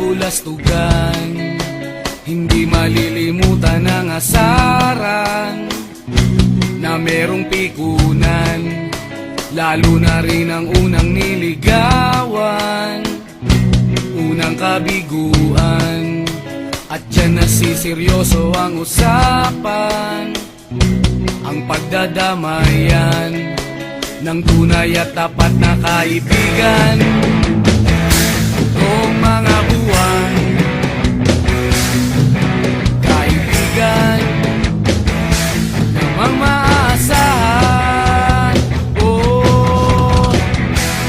kabulastugan, hindi malilimutan ang asaran na merong pikunan, lalo na rin ang unang niligawan, unang kabiguan. At dyan nasiseryoso ang usapan, ang pagdadamayan ng tunay at tapat na kaibigan. Noong mga buwan, kaibigan namang maaasahan. Oh,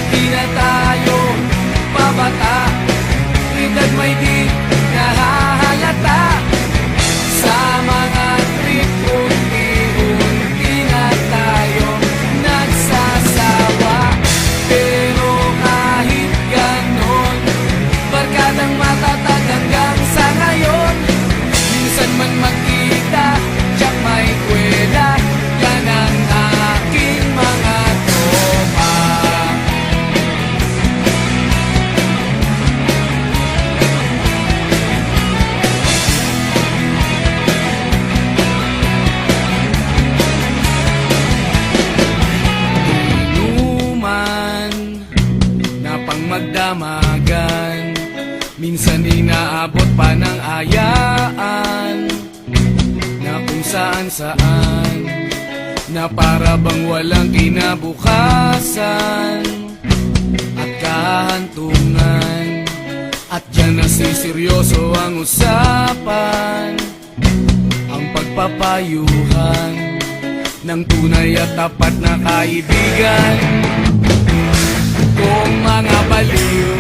di na tayo pabata, edad may di nahahalata. Sa mga trip, unti-unti na tayo nagsasawa. Pero kahit ganon, barkadang matatag hanggang sa ngayon. Minsan man magkita, tiyak may kwela, yan ang aking mga tropa. Inuman na pang magdamagan, minsan inaabot pa ng ayaan, na kung saan-saan, na para bang walang kinabukasan at kahantungan. At dyan nasiseryoso ang usapan, ang pagpapayuhan ng tunay at tapat na kaibigan. Kung mga baliw,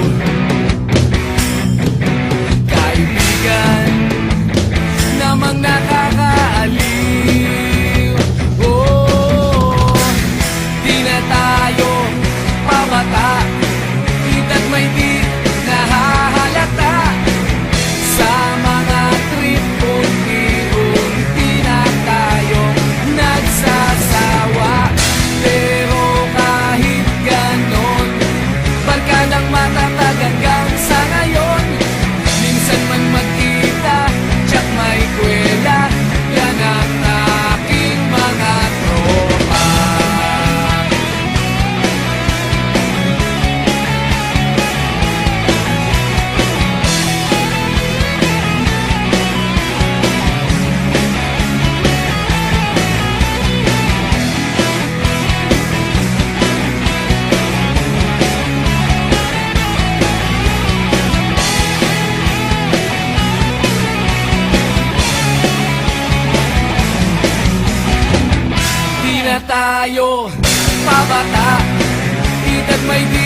kaibigan namang nakakaaliw. Oh, di na tayo pabata, edad may di nahahalata. Sa mga trip, unti-unti na tayo nagsasawa. Pero kahit ganon, barkadang matatag hanggang sa ngayon. Minsan man magkita, tiyak may kwela, yan ang aking mga tropa. Di na tayo pabata, edad may di